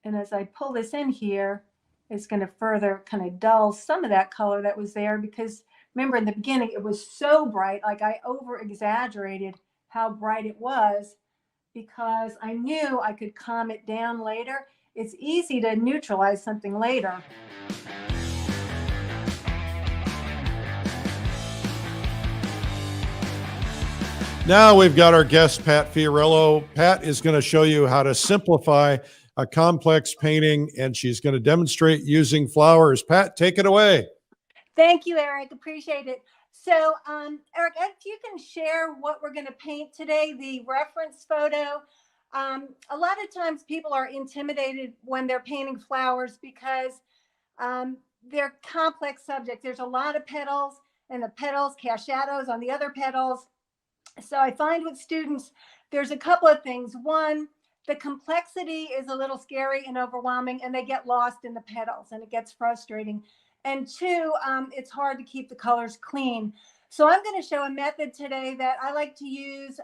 And as I pull this in here, it's going to further kind of dull some of that color that was there, because remember in the beginning, it was so bright, like I over exaggerated how bright it was because I knew I could calm it down later. It's easy to neutralize something later. Now we've got our guest, Pat Fiorello. Pat is going to show you how to simplify a complex painting, and she's going to demonstrate using flowers. Pat, take it away. Thank you, Eric. Appreciate it. So, Eric, if you can share what we're going to paint today, the reference photo. A lot of times people are intimidated when they're painting flowers because they're complex subjects. There's a lot of petals, and the petals cast shadows on the other petals. So I find with students, there's a couple of things. One, the complexity is a little scary and overwhelming, and they get lost in the petals, and it gets frustrating. And two, it's hard to keep the colors clean. So I'm going to show a method today that I like to use.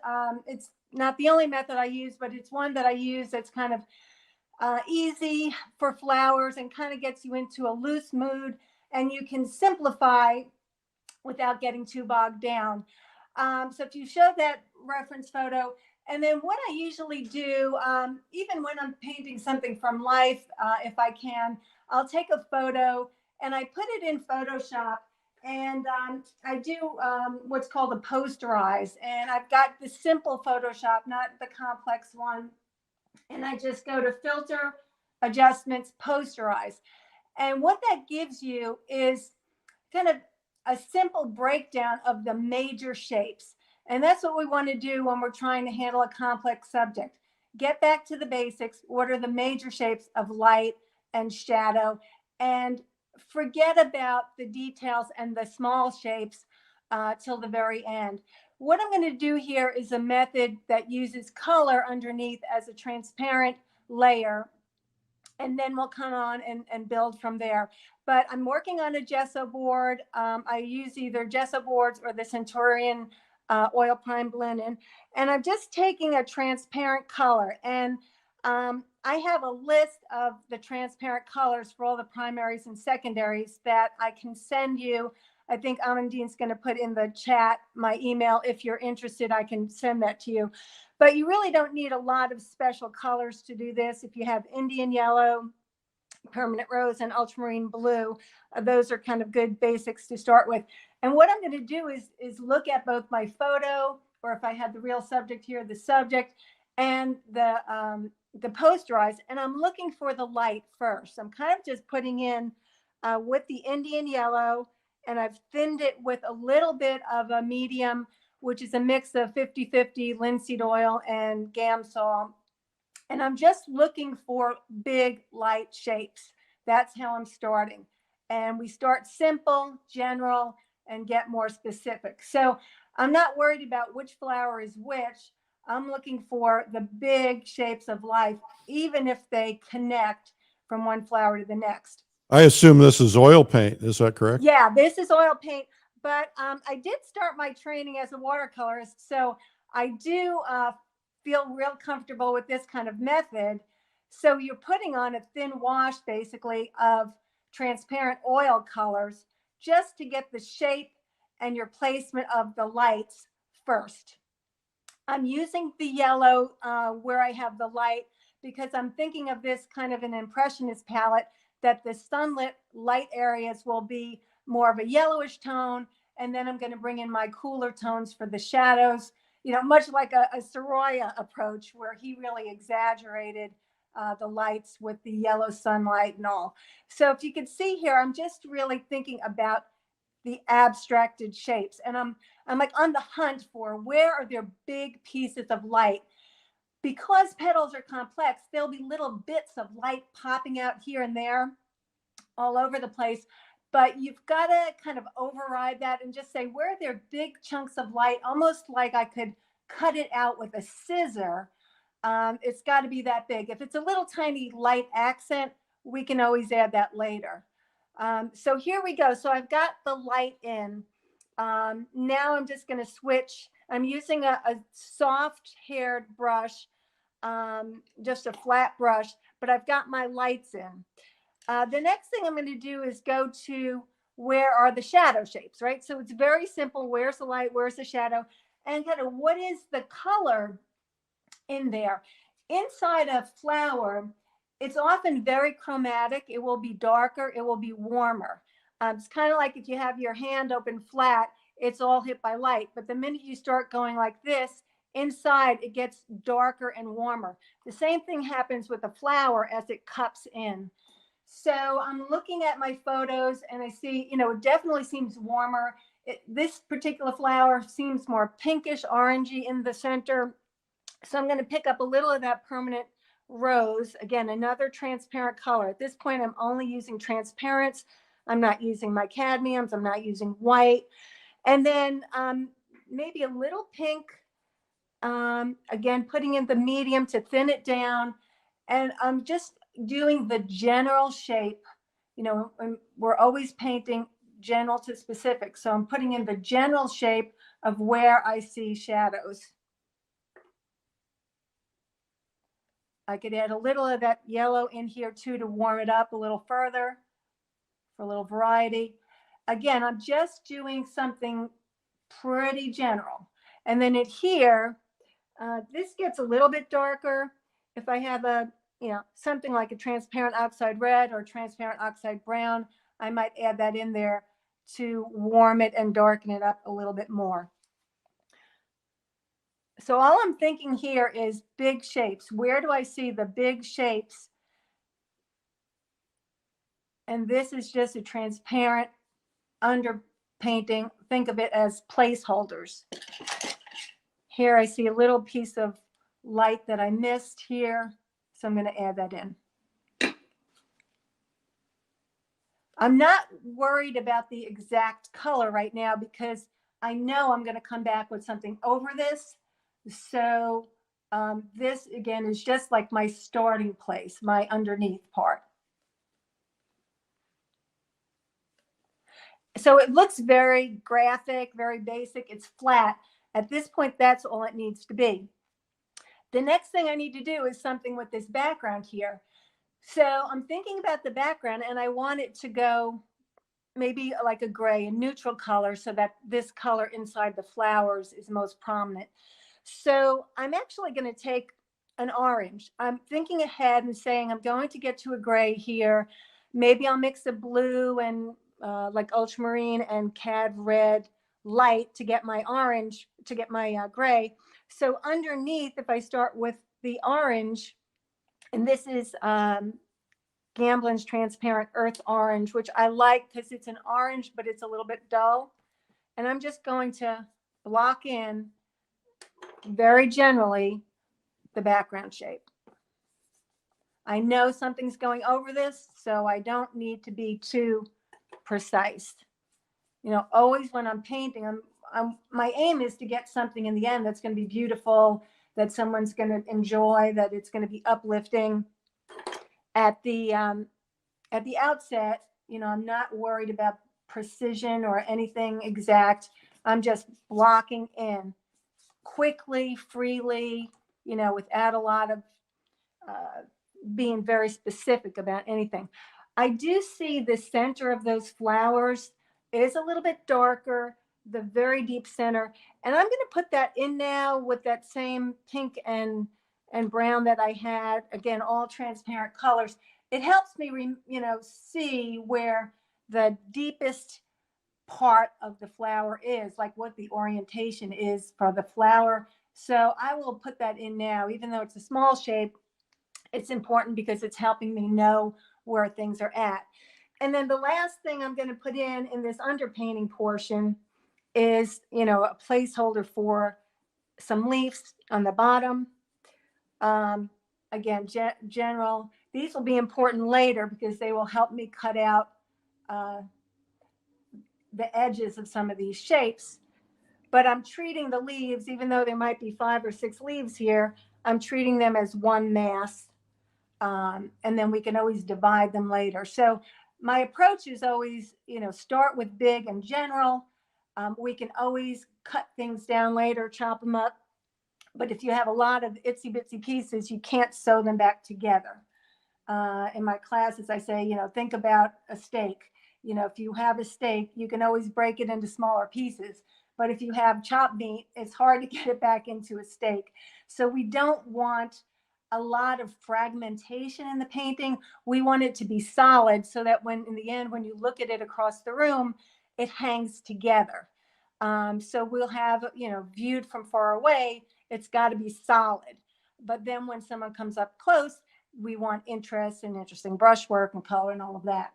It's not the only method I use, but it's one that I use that's kind of easy for flowers and kind of gets you into a loose mood, and you can simplify without getting too bogged down. So if you show that reference photo, and then what I usually do, even when I'm painting something from life, if I can, I'll take a photo and I put it in Photoshop, and I do what's called a posterize. And I've got the simple Photoshop, not the complex one. And I just go to Filter, Adjustments, Posterize. And what that gives you is kind of a simple breakdown of the major shapes. And that's what we want to do when we're trying to handle a complex subject. Get back to the basics. What are the major shapes of light and shadow? And forget about the details and the small shapes till the very end. What I'm going to do here is a method that uses color underneath as a transparent layer, and then we'll come on and build from there. But I'm working on a gesso board. I use either gesso boards or the Centurion oil primed linen. And I'm just taking a transparent color. And I have a list of the transparent colors for all the primaries and secondaries that I can send you. I think Amandine's going to put in the chat my email. If you're interested, I can send that to you. But you really don't need a lot of special colors to do this. If you have Indian yellow, permanent rose, and ultramarine blue, those are kind of good basics to start with. And what I'm going to do is look at both my photo, or if I had the real subject here, the subject, and the posterize, and I'm looking for the light first. I'm kind of just putting in with the Indian yellow, and I've thinned it with a little bit of a medium, which is a mix of 50-50 linseed oil and Gamsol. And I'm just looking for big light shapes. That's how I'm starting. And we start simple, general, and get more specific. So I'm not worried about which flower is which. I'm looking for the big shapes of life, even if they connect from one flower to the next. I assume this is oil paint. Is that correct? Yeah, this is oil paint. But I did start my training as a watercolorist, so I do feel real comfortable with this kind of method. So you're putting on a thin wash, basically, of transparent oil colors just to get the shape and your placement of the lights first. I'm using the yellow where I have the light because I'm thinking of this kind of an impressionist palette, that the sunlit light areas will be more of a yellowish tone, and then I'm going to bring in my cooler tones for the shadows, much like a Sorolla approach, where he really exaggerated the lights with the yellow sunlight and all. So if you can see here, I'm just really thinking about the abstracted shapes, and I'm like on the hunt for where are there big pieces of light. Because petals are complex, there'll be little bits of light popping out here and there all over the place. But you've got to kind of override that and just say, where are there big chunks of light, almost like I could cut it out with a scissor. It's got to be that big. If it's a little tiny light accent, we can always add that later. So here we go. So I've got the light in. Now I'm just going to switch. I'm using a soft haired brush, just a flat brush, but I've got my lights in. The next thing I'm going to do is go to where are the shadow shapes, right? So it's very simple. Where's the light? Where's the shadow? And kind of what is the color in there? Inside a flower, it's often very chromatic. It will be darker. It will be warmer. It's kind of like if you have your hand open flat, it's all hit by light. But the minute you start going like this, inside it gets darker and warmer. The same thing happens with the flower as it cups in. So I'm looking at my photos and I see, it definitely seems warmer. This particular flower seems more pinkish, orangey in the center. So I'm going to pick up a little of that permanent rose. Again, another transparent color. At this point, I'm only using transparents. I'm not using my cadmiums. I'm not using white. And then maybe a little pink. Again, putting in the medium to thin it down. And I'm just doing the general shape. We're always painting general to specific. So I'm putting in the general shape of where I see shadows. I could add a little of that yellow in here too to warm it up a little further for a little variety. Again, I'm just doing something pretty general. And then here, this gets a little bit darker. If I have something like a transparent oxide red or transparent oxide brown, I might add that in there to warm it and darken it up a little bit more. So all I'm thinking here is big shapes. Where do I see the big shapes? And this is just a transparent underpainting. Think of it as placeholders. Here I see a little piece of light that I missed here. So I'm going to add that in. I'm not worried about the exact color right now because I know I'm going to come back with something over this. So this again is just like my starting place, my underneath part. So it looks very graphic, very basic. It's flat. At this point, that's all it needs to be. The next thing I need to do is something with this background here. So I'm thinking about the background and I want it to go maybe like a gray, a neutral color, so that this color inside the flowers is most prominent. So I'm actually going to take an orange. I'm thinking ahead and saying I'm going to get to a gray here. Maybe I'll mix a blue and like ultramarine and cad red light to get my orange, to get my gray. So underneath, if I start with the orange, and this is Gamblin's Transparent Earth Orange, which I like because it's an orange, but it's a little bit dull. And I'm just going to block in very generally the background shape. I know something's going over this, so I don't need to be too precise. Always when I'm painting, my aim is to get something in the end that's going to be beautiful, that someone's going to enjoy, that it's going to be uplifting. At the outset, I'm not worried about precision or anything exact. I'm just blocking in quickly, freely, without a lot of being very specific about anything. I do see the center of those flowers is a little bit darker, the very deep center. And I'm going to put that in now with that same pink and brown that I had. Again, all transparent colors. It helps me, see where the deepest part of the flower is, like what the orientation is for the flower. So I will put that in now, even though it's a small shape. It's important because it's helping me know where things are at. And then the last thing I'm going to put in this underpainting portion is, a placeholder for some leaves on the bottom. Again, general. These will be important later because they will help me cut out the edges of some of these shapes. But I'm treating the leaves, even though there might be 5 or 6 leaves here, I'm treating them as one mass. And then we can always divide them later. So my approach is always, start with big and general. We can always cut things down later, chop them up. But if you have a lot of itsy bitsy pieces, you can't sew them back together. in my classes, I say, think about a steak. If you have a steak, you can always break it into smaller pieces. But if you have chopped meat, it's hard to get it back into a steak. So we don't want a lot of fragmentation in the painting. We want it to be solid so that in the end, when you look at it across the room, it hangs together. So we'll have, viewed from far away, it's got to be solid. But then when someone comes up close, we want interest and interesting brushwork and color and all of that.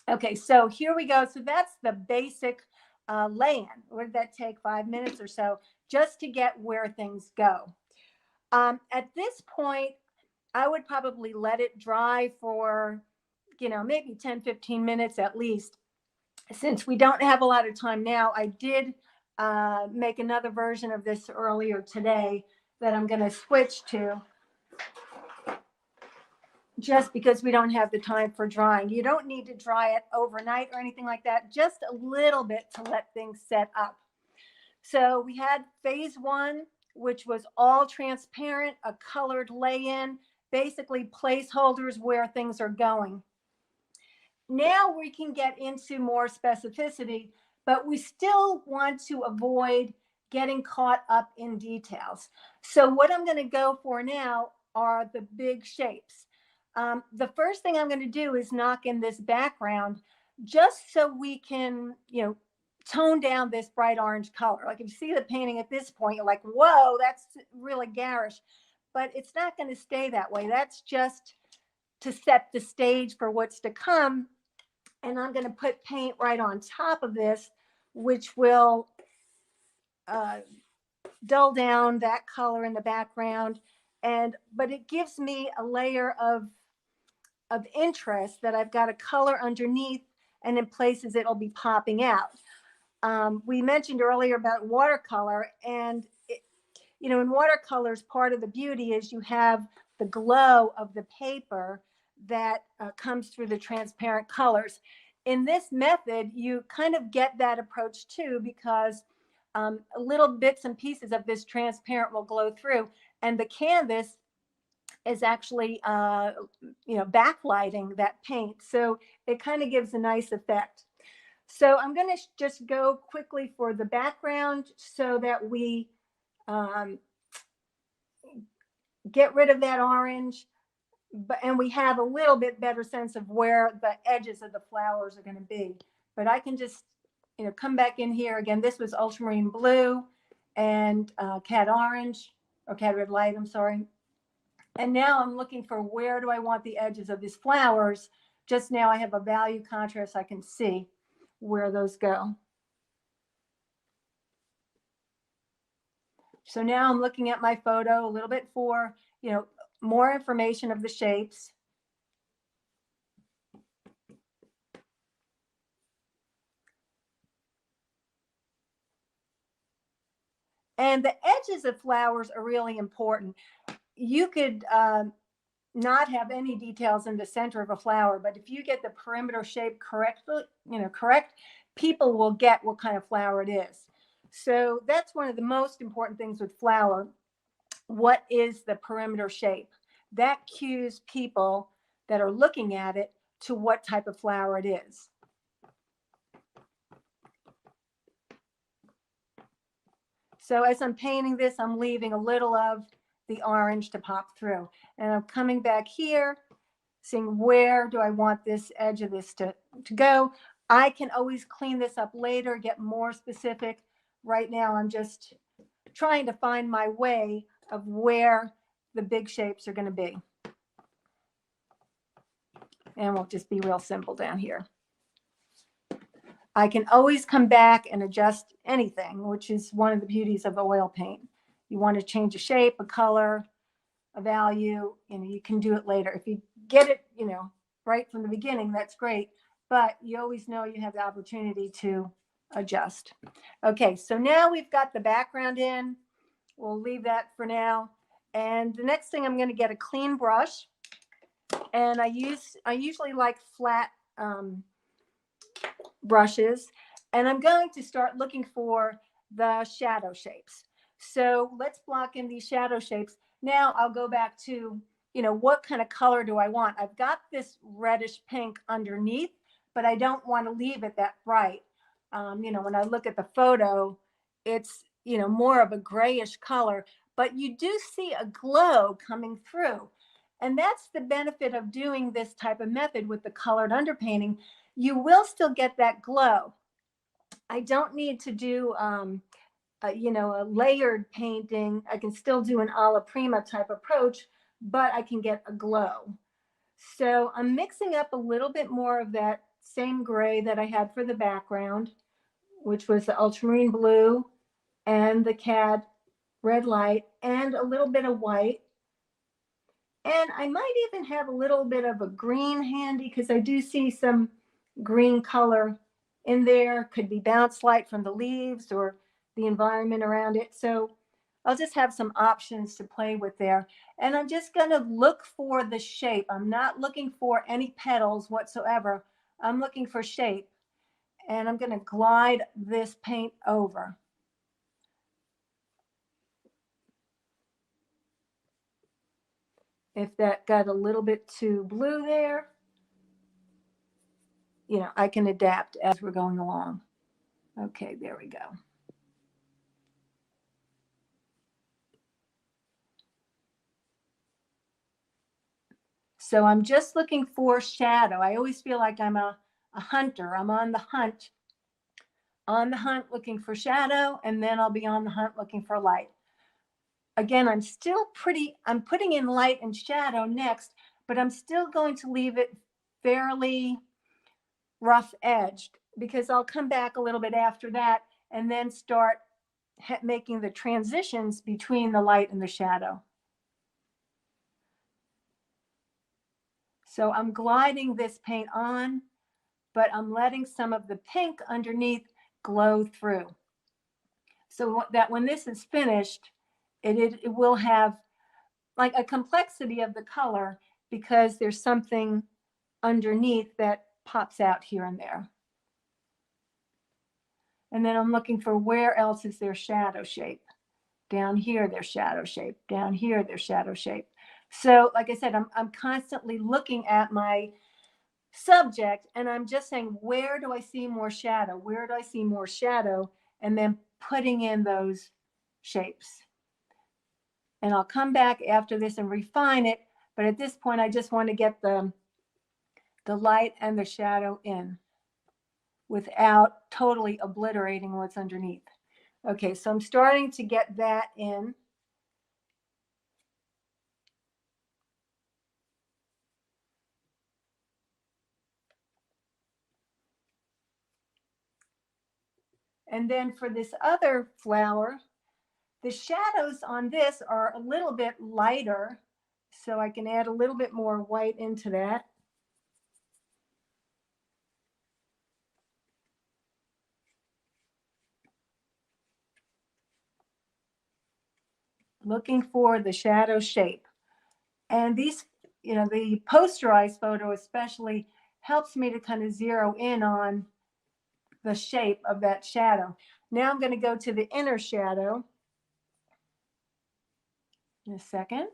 Okay, so here we go. So that's the basic lay-in. What did that take? 5 minutes or so just to get where things go. At this point, I would probably let it dry for, maybe 10, 15 minutes at least. Since we don't have a lot of time now, I did make another version of this earlier today that I'm going to switch to, just because we don't have the time for drying. You don't need to dry it overnight or anything like that, just a little bit to let things set up. So we had phase 1, which was all transparent, a colored lay-in, basically placeholders where things are going. Now we can get into more specificity, but we still want to avoid getting caught up in details. So what I'm going to go for now are the big shapes. The first thing I'm going to do is knock in this background just so we can, tone down this bright orange color. Like if you see the painting at this point, you're like, whoa, that's really garish. But it's not going to stay that way. That's just to set the stage for what's to come. And I'm going to put paint right on top of this, which will dull down that color in the background. But it gives me a layer of interest that I've got a color underneath, and in places it'll be popping out. We mentioned earlier about watercolor, and in watercolors, part of the beauty is you have the glow of the paper that comes through the transparent colors. In this method, you kind of get that approach too, because little bits and pieces of this transparent will glow through, and the canvas is actually, backlighting that paint. So it kind of gives a nice effect. So I'm going to just go quickly for the background so that we get rid of that orange, and we have a little bit better sense of where the edges of the flowers are going to be. But I can just, come back in here again. This was ultramarine blue and cat orange, or cat red light, I'm sorry. And now I'm looking for where do I want the edges of these flowers. Just now I have a value contrast. I can see where those go. So now I'm looking at my photo a little bit for, more information of the shapes. And the edges of flowers are really important. You could not have any details in the center of a flower, but if you get the perimeter shape correct, people will get what kind of flower it is. So that's one of the most important things with flower. What is the perimeter shape? That cues people that are looking at it to what type of flower it is. So as I'm painting this, I'm leaving a little of the orange to pop through. And I'm coming back here, seeing where do I want this edge of this to go. I can always clean this up later, get more specific. Right now, I'm just trying to find my way of where the big shapes are going to be. And we'll just be real simple down here. I can always come back and adjust anything, which is one of the beauties of oil paint. You want to change a shape, a color, a value, you can do it later. If you get it, right from the beginning, that's great. But you always know you have the opportunity to adjust. Okay, so now we've got the background in. We'll leave that for now. And the next thing, I'm going to get a clean brush. And I usually like flat brushes. And I'm going to start looking for the shadow shapes. So let's block in these shadow shapes. Now I'll go back to you know, what kind of color do I want? I've got this reddish pink underneath, but I don't want to leave it that bright. You know, when I look at the photo, it's, you know, more of a grayish color, but you do see a glow coming through. And that's the benefit of doing this type of method with the colored underpainting. You will still get that glow. I don't need to do, you know, a layered painting. I can still do an alla prima type approach, but I can get a glow. So I'm mixing up a little bit more of that same gray that I had for the background, which was the ultramarine blue and the cad red light and a little bit of white. And I might even have a little bit of a green handy because I do see some green color in there. Could be bounce light from the leaves or the environment around it. So I'll just have some options to play with there. And I'm just going to look for the shape. I'm not looking for any petals whatsoever. I'm looking for shape. And I'm going to glide this paint over. If that got a little bit too blue there, you know, I can adapt as we're going along. Okay, there we go. So I'm just looking for shadow. I always feel like I'm a hunter. I'm on the hunt looking for shadow, and then I'll be on the hunt looking for light. Again, I'm putting in light and shadow next, but I'm still going to leave it fairly rough edged because I'll come back a little bit after that and then start making the transitions between the light and the shadow. So I'm gliding this paint on, but I'm letting some of the pink underneath glow through. So that when this is finished, it will have like a complexity of the color because there's something underneath that pops out here and there. And then I'm looking for where else is there shadow shape. Down here, there's shadow shape. Down here, there's shadow shape. So like I said, I'm constantly looking at my subject and I'm just saying, where do I see more shadow? Where do I see more shadow? And then putting in those shapes. And I'll come back after this and refine it. But at this point, I just want to get the light and the shadow in without totally obliterating what's underneath. Okay, so I'm starting to get that in. And then for this other flower, the shadows on this are a little bit lighter, so I can add a little bit more white into that. Looking for the shadow shape. And these, you know, the posterized photo especially helps me to kind of zero in on the shape of that shadow. Now I'm going to go to the inner shadow in a second.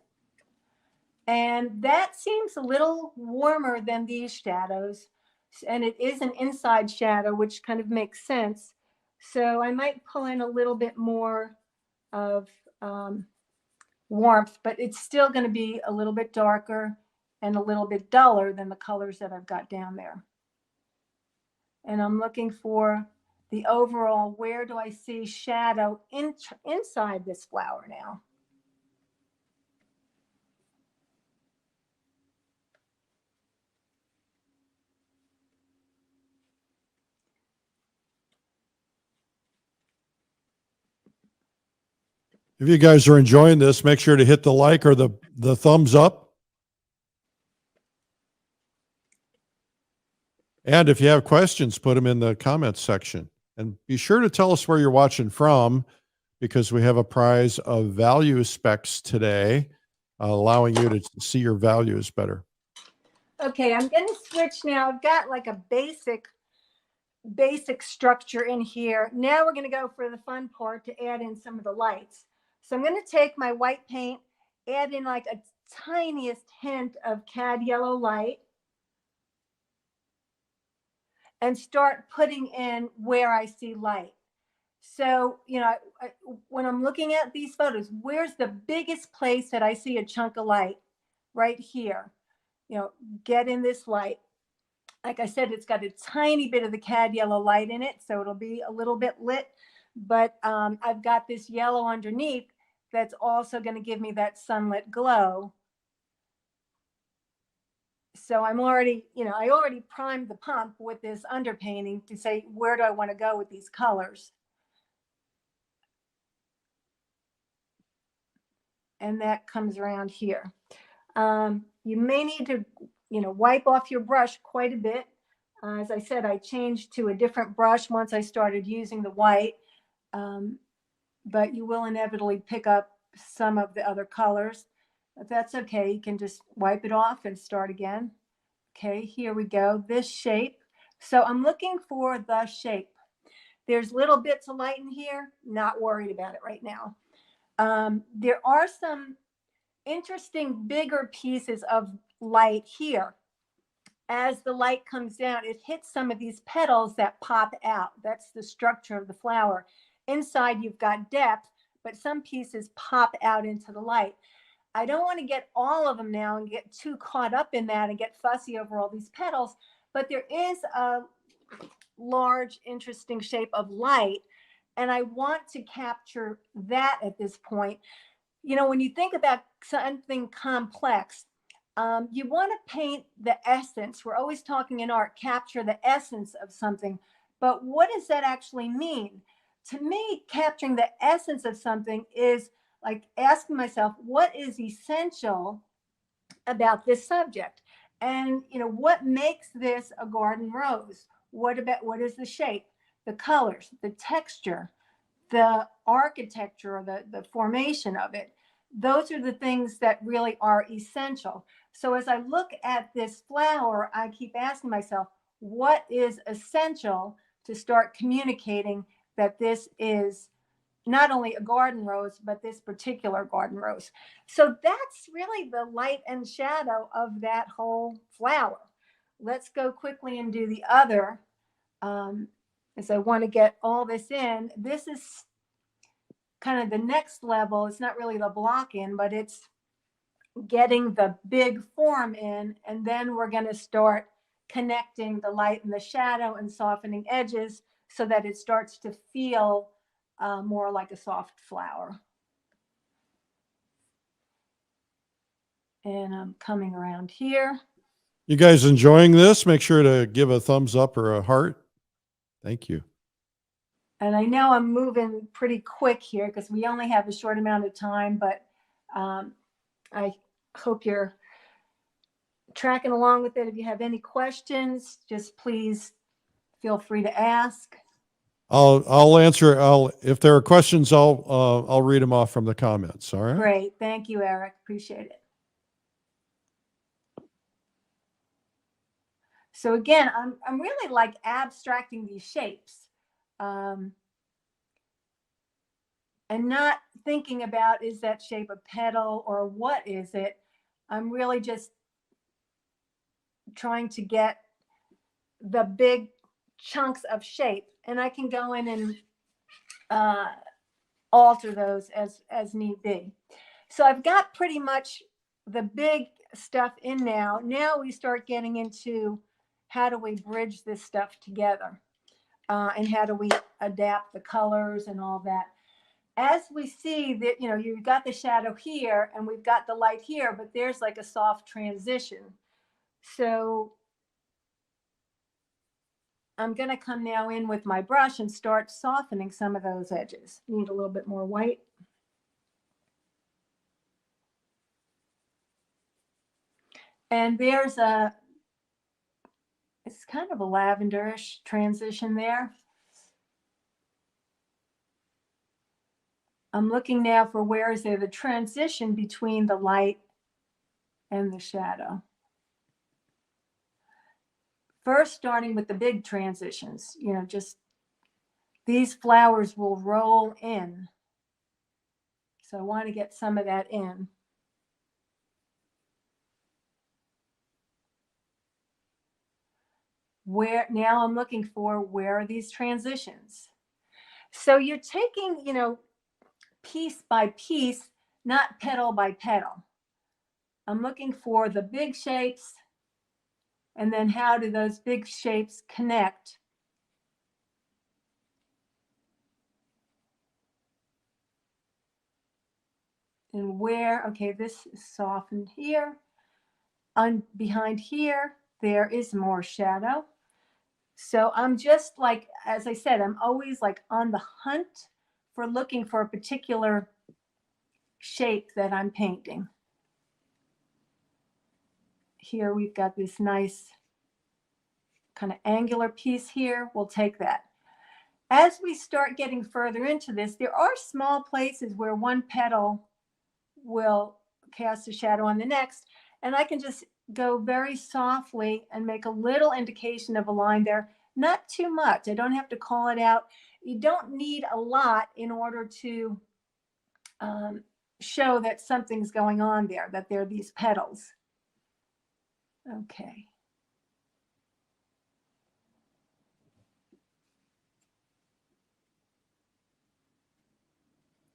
And that seems a little warmer than these shadows. And it is an inside shadow, which kind of makes sense. So I might pull in a little bit more of warmth, but it's still going to be a little bit darker and a little bit duller than the colors that I've got down there. And I'm looking for the overall, where do I see shadow inside this flower now? If you guys are enjoying this, make sure to hit the like or the thumbs up. And if you have questions, put them in the comments section. And be sure to tell us where you're watching from, because we have a prize of value specs today, allowing you to see your values better. Okay, I'm going to switch now. I've got like a basic structure in here. Now we're going to go for the fun part to add in some of the lights. So I'm going to take my white paint, add in like a tiniest hint of cad yellow light and start putting in where I see light. So, when I'm looking at these photos, where's the biggest place that I see a chunk of light? Right here. Get in this light. Like I said, it's got a tiny bit of the cad yellow light in it, so it'll be a little bit lit. But I've got this yellow underneath that's also going to give me that sunlit glow. So I'm already, I already primed the pump with this underpainting to say, where do I want to go with these colors? And that comes around here. You may need to, wipe off your brush quite a bit. As I said, I changed to a different brush once I started using the white, but you will inevitably pick up some of the other colors. But that's okay. You can just wipe it off and start again. Okay, here we go. This shape. So I'm looking for the shape. There's little bits of light in here. Not worried about it right now. There are some interesting bigger pieces of light here. As the light comes down, it hits some of these petals that pop out. That's the structure of the flower. Inside, you've got depth, but some pieces pop out into the light. I don't want to get all of them now and get too caught up in that and get fussy over all these petals, but there is a large, interesting shape of light, and I want to capture that at this point. When you think about something complex, you want to paint the essence. We're always talking in art, capture the essence of something, but what does that actually mean? To me, capturing the essence of something is like asking myself, what is essential about this subject? And what makes this a garden rose? What is the shape, the colors, the texture, the architecture, or the formation of it? Those are the things that really are essential. So as I look at this flower, I keep asking myself, what is essential to start communicating that this is not only a garden rose, but this particular garden rose? So that's really the light and shadow of that whole flower. Let's go quickly and do the other. As I want to get all this in, this is kind of the next level. It's not really the block in, but it's getting the big form in. And then we're going to start connecting the light and the shadow and softening edges so that it starts to feel more like a soft flower. And I'm coming around here. You guys enjoying this? Make sure to give a thumbs up or a heart. Thank you. And I know I'm moving pretty quick here because we only have a short amount of time, but I hope you're tracking along with it. If you have any questions, just please feel free to ask. I'll answer. If there are questions, I'll read them off from the comments. All right. Great. Thank you, Eric. Appreciate it. So again, I'm really like abstracting these shapes and not thinking about, is that shape a petal or what is it? I'm really just trying to get the big chunks of shape, and I can go in and alter those as need be. So I've got pretty much the big stuff in now. Now we start getting into how do we bridge this stuff together, and how do we adapt the colors and all that. As we see that, you've got the shadow here and we've got the light here, but there's like a soft transition. So I'm going to come now in with my brush and start softening some of those edges. Need a little bit more white. And there's it's kind of a lavenderish transition there. I'm looking now for where is there the transition between the light and the shadow. First, starting with the big transitions, just these flowers will roll in. So I want to get some of that in. where now I'm looking for where are these transitions. So you're taking, piece by piece, not petal by petal. I'm looking for the big shapes, and then how do those big shapes connect? And where, okay, this is softened here. Behind here, there is more shadow. So I'm just like, as I said, I'm always like on the hunt for looking for a particular shape that I'm painting. Here we've got this nice kind of angular piece here. We'll take that. As we start getting further into this, there are small places where one petal will cast a shadow on the next, and I can just go very softly and make a little indication of a line there. Not too much. I don't have to call it out. You don't need a lot in order to show that something's going on there, that there are these petals. Okay.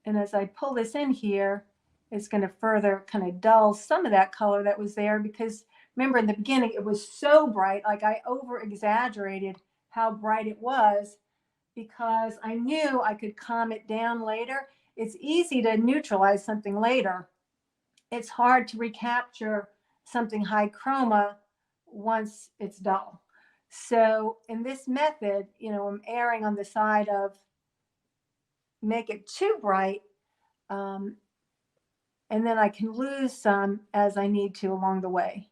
And as I pull this in here, it's going to further kind of dull some of that color that was there, because remember in the beginning it was so bright, like I over exaggerated how bright it was because I knew I could calm it down later. It's easy to neutralize something later. It's hard to recapture something high chroma once it's dull. So in this method, I'm erring on the side of make it too bright, and then I can lose some as I need to along the way.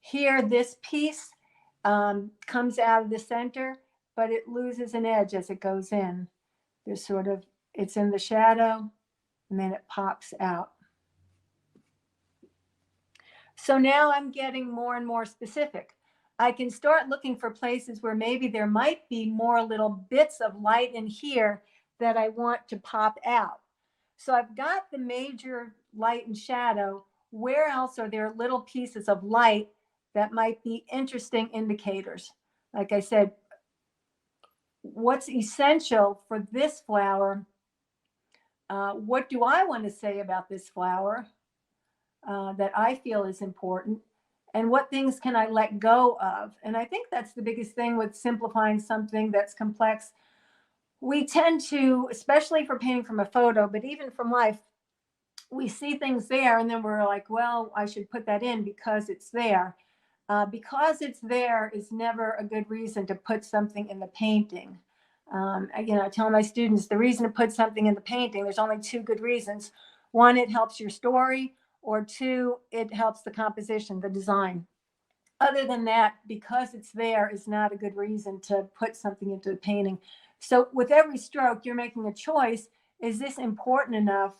Here, this piece comes out of the center, but it loses an edge as it goes in. There's it's in the shadow, and then it pops out. So now I'm getting more and more specific. I can start looking for places where maybe there might be more little bits of light in here that I want to pop out. So I've got the major light and shadow. Where else are there little pieces of light that might be interesting indicators? Like I said, what's essential for this flower? What do I want to say about this flower that I feel is important? And what things can I let go of? And I think that's the biggest thing with simplifying something that's complex. We tend to, especially for painting from a photo, but even from life, we see things there and then we're like, well, I should put that in because it's there. Because it's there is never a good reason to put something in the painting. I tell my students the reason to put something in the painting, there's only two good reasons. One, it helps your story, or two, it helps the composition, the design. Other than that, because it's there is not a good reason to put something into the painting. So with every stroke, you're making a choice. Is this important enough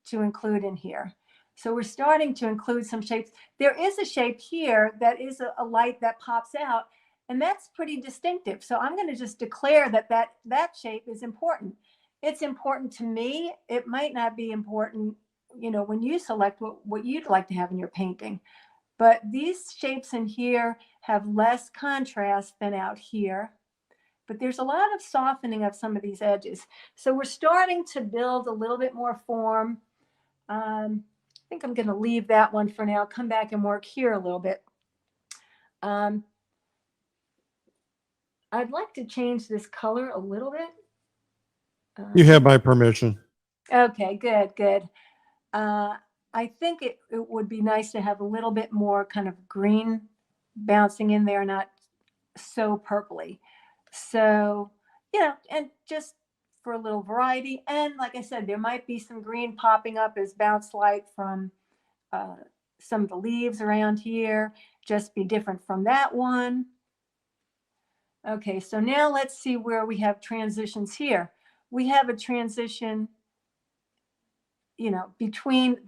to include in here? So we're starting to include some shapes. There is a shape here that is a light that pops out, and that's pretty distinctive. So I'm going to just declare that shape is important. It's important to me. It might not be important, when you select what you'd like to have in your painting. But these shapes in here have less contrast than out here. But there's a lot of softening of some of these edges. So we're starting to build a little bit more form. I think I'm going to leave that one for now, come back and work here a little bit. I'd like to change this color a little bit. You have my permission. Okay, good. I think it would be nice to have a little bit more kind of green bouncing in there, not so purpley. So, and just for a little variety. And like I said, there might be some green popping up as bounce light from some of the leaves around here, just be different from that one. Okay, so now let's see where we have transitions here. We have a transition, between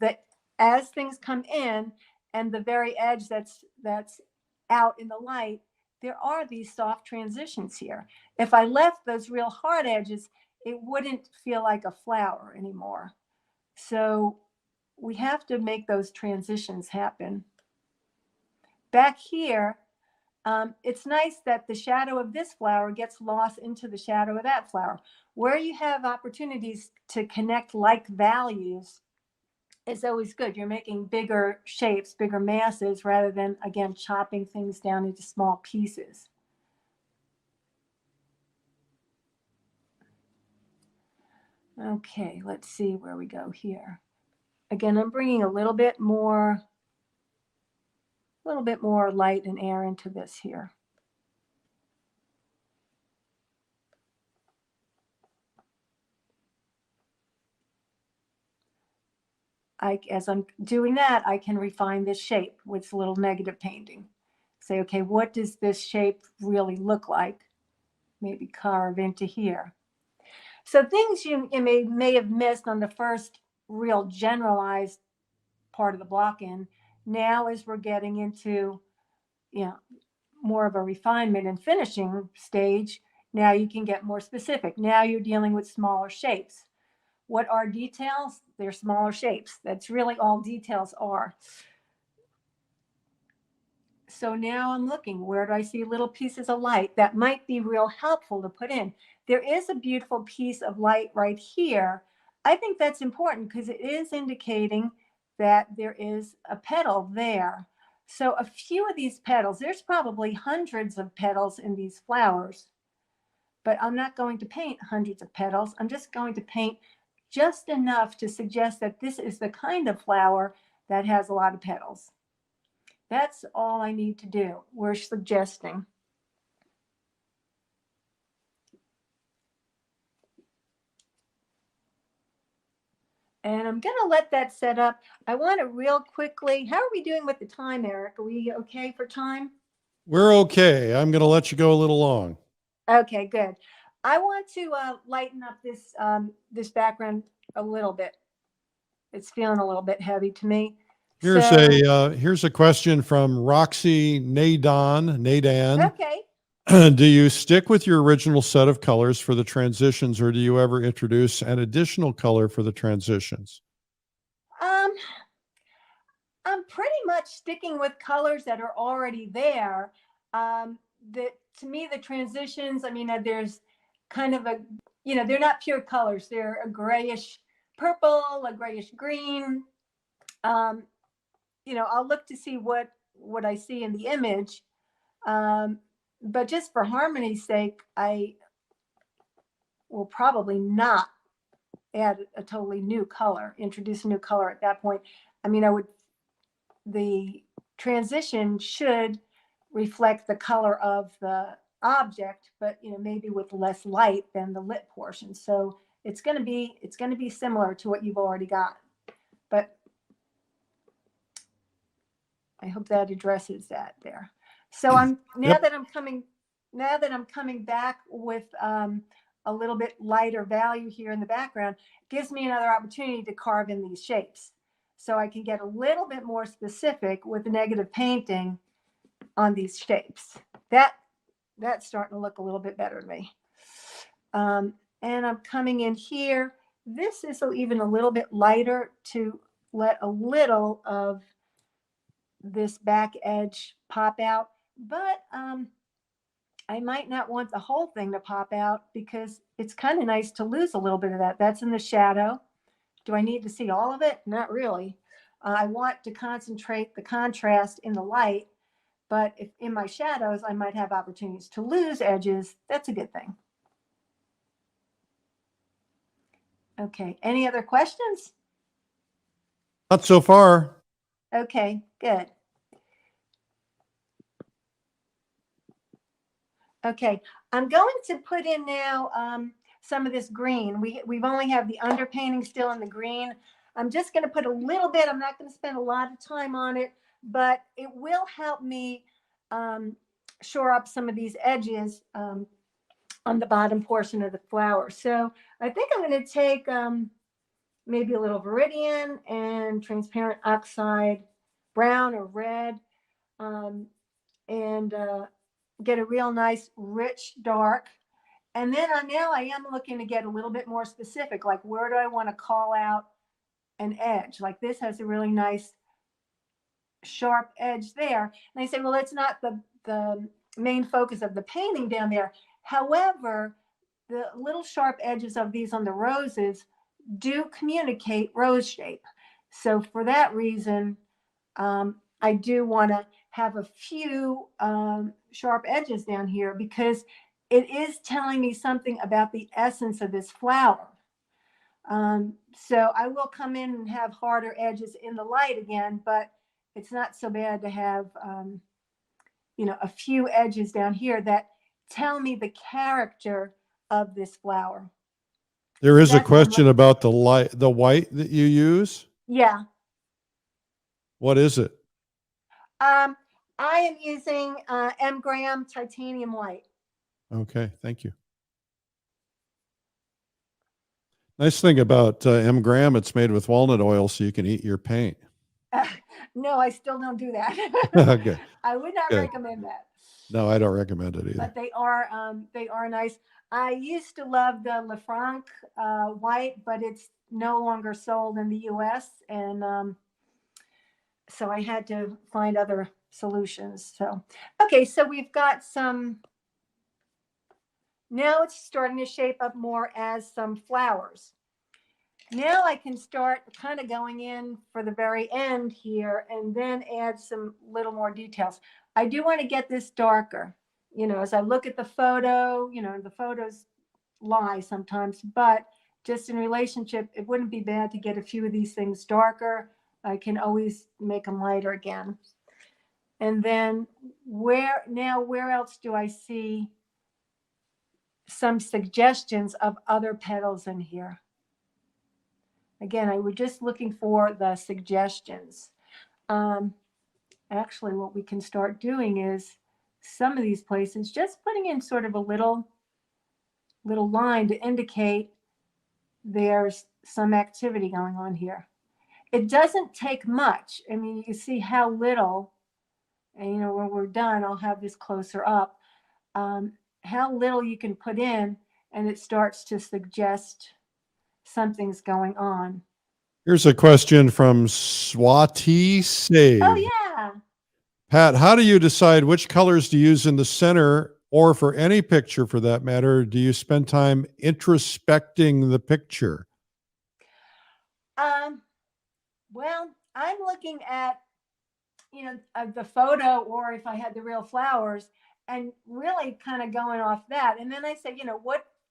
as things come in and the very edge that's out in the light, there are these soft transitions here. If I left those real hard edges, it wouldn't feel like a flower anymore. So we have to make those transitions happen. Back here, it's nice that the shadow of this flower gets lost into the shadow of that flower. Where you have opportunities to connect like values is always good. You're making bigger shapes, bigger masses, rather than, again, chopping things down into small pieces. Okay, let's see where we go here. Again, I'm bringing a little bit more light and air into this here. As I'm doing that, I can refine this shape with a little negative painting. Say, okay, what does this shape really look like? Maybe carve into here. So things you may have missed on the first real generalized part of the block-in. Now, as we're getting into, more of a refinement and finishing stage, now you can get more specific. Now you're dealing with smaller shapes. What are details? They're smaller shapes. That's really all details are. So now I'm looking, where do I see little pieces of light that might be real helpful to put in? There is a beautiful piece of light right here. I think that's important because it is indicating that there is a petal there. So a few of these petals, there's probably hundreds of petals in these flowers, but I'm not going to paint hundreds of petals. I'm just going to paint just enough to suggest that this is the kind of flower that has a lot of petals. That's all I need to do. We're suggesting. And I'm going to let that set up. I want to real quickly, how are we doing with the time, Eric? Are we okay for time? We're okay. I'm going to let you go a little long. Okay, good. I want to lighten up this background a little bit. It's feeling a little bit heavy to me. Here's a question from Roxy Nadan. Okay. Do you stick with your original set of colors for the transitions, or do you ever introduce an additional color for the transitions? I'm pretty much sticking with colors that are already there. To me, the transitions, there's kind of they're not pure colors. They're a grayish purple, a grayish green. I'll look to see what I see in the image. But just for harmony's sake, I will probably not add a totally new color, introduce a new color at that point. The transition should reflect the color of the object, but maybe with less light than the lit portion. So it's going to be similar to what you've already got. But I hope that addresses that there. So now that I'm coming back with a little bit lighter value here in the background, gives me another opportunity to carve in these shapes. So I can get a little bit more specific with the negative painting on these shapes. That's starting to look a little bit better to me. And I'm coming in here. This is even a little bit lighter to let a little of this back edge pop out, but I might not want the whole thing to pop out because it's kind of nice to lose a little bit of that. That's in the shadow. Do I need to see all of it? Not really. I want to concentrate the contrast in the light, but if in my shadows, I might have opportunities to lose edges. That's a good thing. Okay, any other questions? Not so far. Okay, good. Okay, I'm going to put in now some of this green. We've only have the underpainting still in the green. I'm just going to put a little bit. I'm not going to spend a lot of time on it, but it will help me shore up some of these edges on the bottom portion of the flower. So I think I'm going to take maybe a little Viridian and transparent oxide brown or red, and get a real nice rich dark. And then now I am looking to get a little bit more specific, like where do I want to call out an edge? Like this has a really nice sharp edge there. And I say, well, it's not the main focus of the painting down there. However, the little sharp edges of these on the roses do communicate rose shape. So for that reason, I do want to have a few sharp edges down here because it is telling me something about the essence of this flower. So I will come in and have harder edges in the light again, but it's not so bad to have, a few edges down here that tell me the character of this flower. There is a That's what I'm question about the white that you use. Yeah. What is it? I am using M Graham titanium white. Okay, thank you. Nice thing about M Graham, it's made with walnut oil, so you can eat your paint. No, I still don't do that. Okay. I would not Good. recommend that. No, I don't recommend it either. But they are nice. I used to love the Lefranc white, but it's no longer sold in the U.S. and so I had to find other solutions. So okay, so we've got some. Now it's starting to shape up more as some flowers. Now I can start kind of going in for the very end here and then add some little more details. I do want to get this darker, as I look at the photo, the photos lie sometimes, but just in relationship, it wouldn't be bad to get a few of these things darker. I can always make them lighter again. And then where else do I see some suggestions of other petals in here? Again, I was just looking for the suggestions. Actually, what we can start doing is some of these places, just putting in sort of a little line to indicate there's some activity going on here. It doesn't take much. I mean, you see how little, and when we're done, I'll have this closer up, how little you can put in, and it starts to suggest something's going on. Here's a question from Swati Save. Oh, yeah. Pat, how do you decide which colors to use in the center or for any picture for that matter? Do you spend time introspecting the picture? Well, I'm looking at, the photo, or if I had the real flowers, and really kind of going off that. And then I say,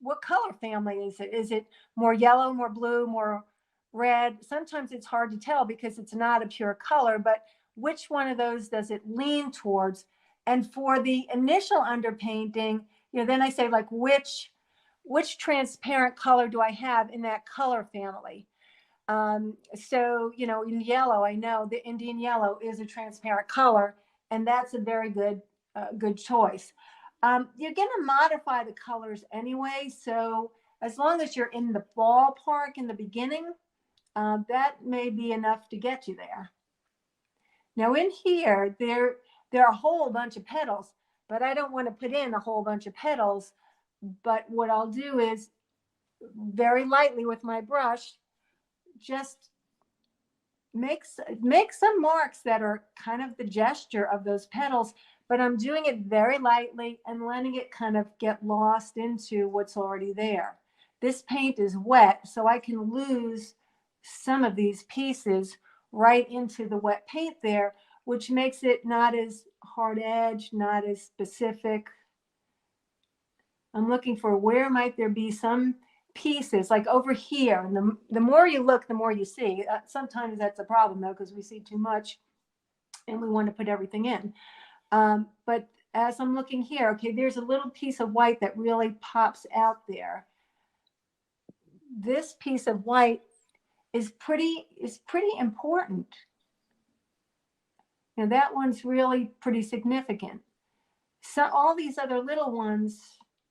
what color family is it? Is it more yellow, more blue, more red? Sometimes it's hard to tell because it's not a pure color, but which one of those does it lean towards? And for the initial underpainting, then I say, like, which transparent color do I have in that color family? So, in yellow, I know the Indian yellow is a transparent color, and that's a very good choice. You're going to modify the colors anyway. So as long as you're in the ballpark in the beginning, that may be enough to get you there. Now in here, there are a whole bunch of petals, but I don't want to put in a whole bunch of petals. But what I'll do is very lightly with my brush, just make some marks that are kind of the gesture of those petals, but I'm doing it very lightly and letting it kind of get lost into what's already there. This paint is wet, so I can lose some of these pieces right into the wet paint there, which makes it not as hard edged, not as specific. I'm looking for where might there be some pieces, like over here. And the more you look, the more you see. Sometimes that's a problem, though, because we see too much and we want to put everything in. But as I'm looking here, okay, there's a little piece of white that really pops out there. This piece of white is pretty important. Now that one's really pretty significant. So all these other little ones,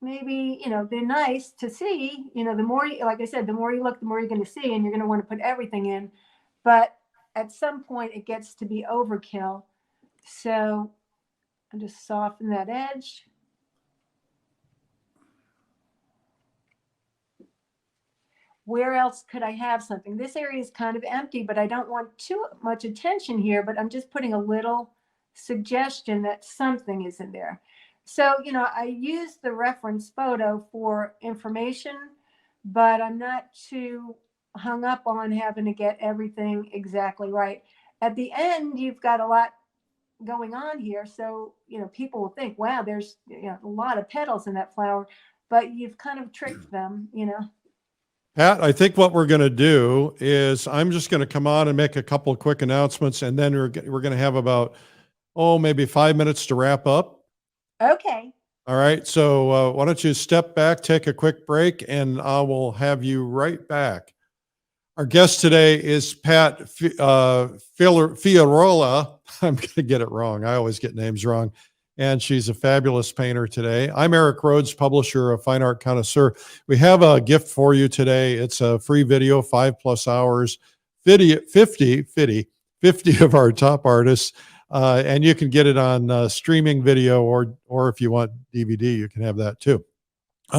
maybe, they're nice to see. The more you, like I said, the more you look, the more you're going to see, and you're going to want to put everything in. But at some point, it gets to be overkill. So I'll just soften that edge. where else could I have something? This area is kind of empty, but I don't want too much attention here, but I'm just putting a little suggestion that something is in there. So, I use the reference photo for information, but I'm not too hung up on having to get everything exactly right. At the end, you've got a lot going on here. So, people will think, wow, there's a lot of petals in that flower, but you've kind of tricked them. Pat, I think what we're going to do is I'm just going to come on and make a couple of quick announcements, and then we're going to have about, maybe 5 minutes to wrap up. Okay. All right. So why don't you step back, take a quick break, and I will have you right back. Our guest today is Pat Fiorello. I'm going to get it wrong. I always get names wrong. And she's a fabulous painter today. I'm Eric Rhodes, publisher of Fine Art Connoisseur. We have a gift for you today. It's a free video, 5+ hours, 50 of our top artists. And you can get it on streaming video, or if you want DVD, you can have that too.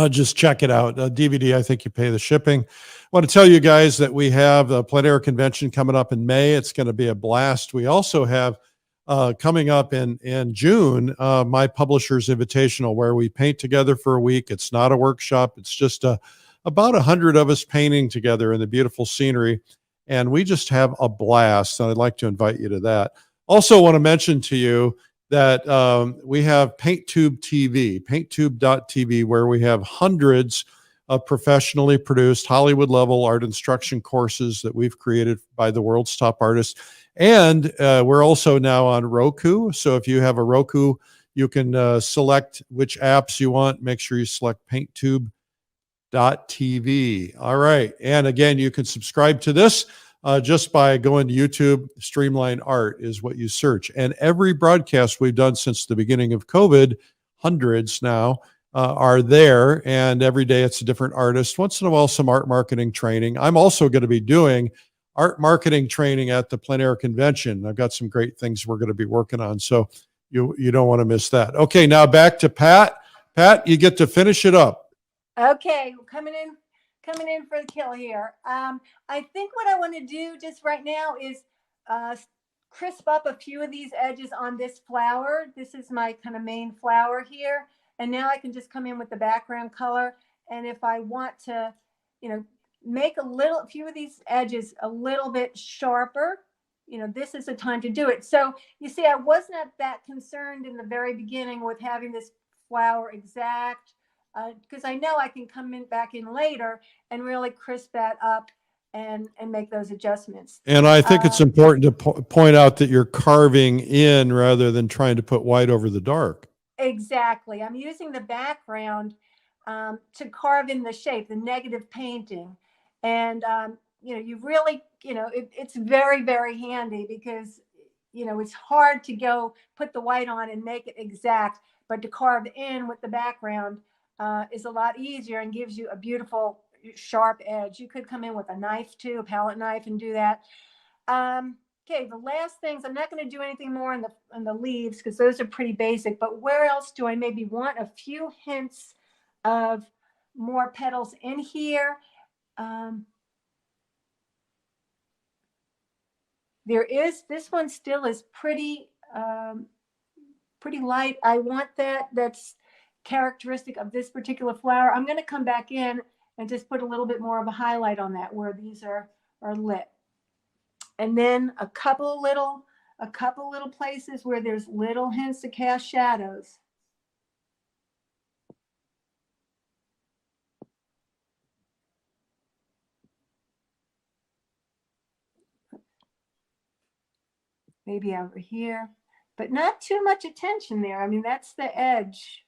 Just check it out. DVD, I think you pay the shipping. I want to tell you guys that we have the Plein Air Convention coming up in May. It's going to be a blast. We also have coming up in June, my Publisher's Invitational, where we paint together for a week. It's not a workshop. It's just about 100 of us painting together in the beautiful scenery. And we just have a blast. And I'd like to invite you to that. Also want to mention to you that we have PaintTube TV, painttube.tv, where we have hundreds of professionally produced Hollywood level art instruction courses that we've created by the world's top artists. And we're also now on Roku. So if you have a Roku, you can select which apps you want. Make sure you select PaintTube.tv. All right. And again, you can subscribe to this just by going to YouTube. Streamline Art is what you search. And every broadcast we've done since the beginning of COVID, hundreds now, are there. And every day it's a different artist. Once in a while, some art marketing training. I'm also going to be doing art marketing training at the Plein Air Convention. I've got some great things we're going to be working on. So you don't want to miss that. Okay, now back to Pat. Pat, you get to finish it up. Okay, coming in for the kill here. I think what I want to do just right now is crisp up a few of these edges on this flower. This is my kind of main flower here. And now I can just come in with the background color. And if I want to, make a few of these edges a little bit sharper, this is the time to do it. So you see, I was not that concerned in the very beginning with having this flower exact, because I know I can come back in later and really crisp that up and make those adjustments. And I think it's important to point out that you're carving in rather than trying to put white over the dark. Exactly. I'm using the background to carve in the shape, the negative painting. And, you really, it's very, very handy because, it's hard to go put the white on and make it exact, but to carve in with the background is a lot easier and gives you a beautiful sharp edge. You could come in with a knife too, a palette knife, and do that. Okay, the last things, I'm not going to do anything more on the leaves because those are pretty basic, but where else do I maybe want a few hints of more petals in here? This one still is pretty light. I want that's characteristic of this particular flower. I'm going to come back in and just put a little bit more of a highlight on that where these are lit. And then a couple little places where there's little hints to cast shadows. Maybe over here, but not too much attention there. I mean, that's the edge.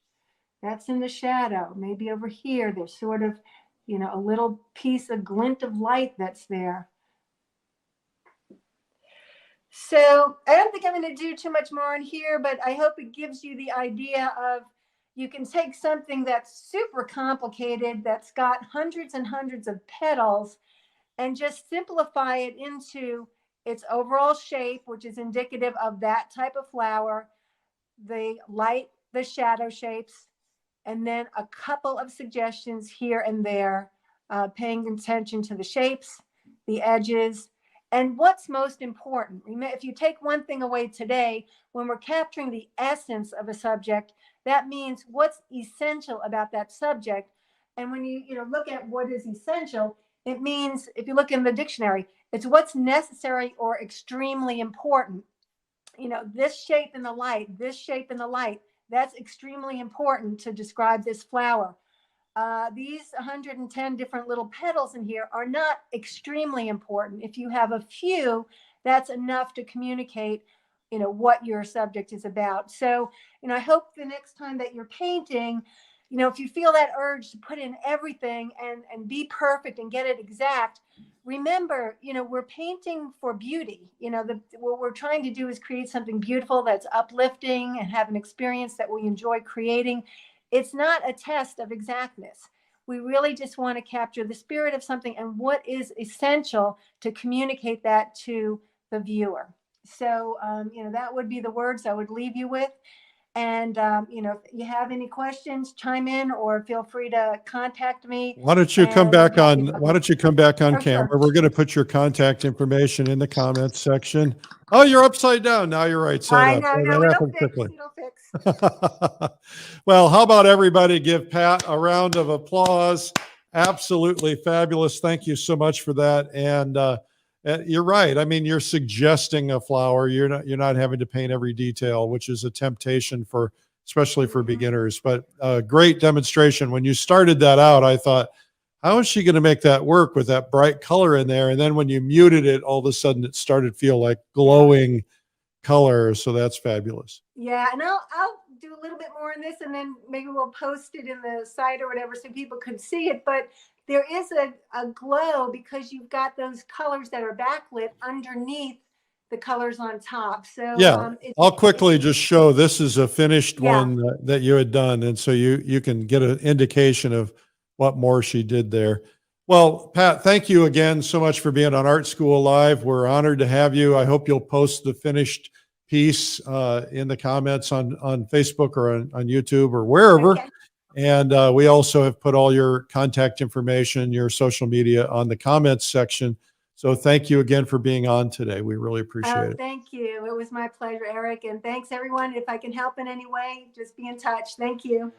That's in the shadow. Maybe over here, there's sort of, a little piece of glint of light that's there. So I don't think I'm going to do too much more in here, but I hope it gives you the idea of you can take something that's super complicated, that's got hundreds and hundreds of petals, and just simplify it into its overall shape, which is indicative of that type of flower, the light, the shadow shapes, and then a couple of suggestions here and there paying attention to the shapes, the edges, and what's most important. If you take one thing away today, when we're capturing the essence of a subject, that means what's essential about that subject. And when you look at what is essential, it means, if you look in the dictionary, it's what's necessary or extremely important. This shape in the light, this shape in the light, that's extremely important to describe this flower. These 110 different little petals in here are not extremely important. If you have a few, that's enough to communicate, what your subject is about. So, I hope the next time that you're painting, if you feel that urge to put in everything and be perfect and get it exact, remember, we're painting for beauty. What we're trying to do is create something beautiful that's uplifting and have an experience that we enjoy creating. It's not a test of exactness. We really just want to capture the spirit of something and what is essential to communicate that to the viewer. So, that would be the words I would leave you with. And, if you have any questions, chime in or feel free to contact me. Why don't you come back on? Why don't you come back on Oh, camera? sure. We're going to put your contact information in the comments section. Oh, you're upside down. Now you're right side I up. know. Oh, No, that it'll happened fix. quickly. It'll fix. Well, how about everybody give Pat a round of applause? Absolutely fabulous. Thank you so much for that. And you're right. I mean, you're suggesting a flower. You're not having to paint every detail, which is a temptation for, especially for beginners. But great demonstration. When you started that out, I thought, how is she going to make that work with that bright color in there? And then when you muted it, all of a sudden it started to feel like glowing color. So that's fabulous. Yeah, and I'll do a little bit more on this, and then maybe we'll post it in the site or whatever so people could see it. But there is a glow because you've got those colors that are backlit underneath the colors on top. So yeah, I'll quickly just show this is a finished one that you had done, and so you can get an indication of what more she did there. Well, Pat, thank you again so much for being on Art School Live. We're honored to have you. I hope you'll post the finished piece in the comments on Facebook or on YouTube or wherever. Okay. And we also have put all your contact information, your social media on the comments section. So thank you again for being on today. We really appreciate it. Thank you. It was my pleasure, Eric. And thanks, everyone. If I can help in any way, just be in touch. Thank you.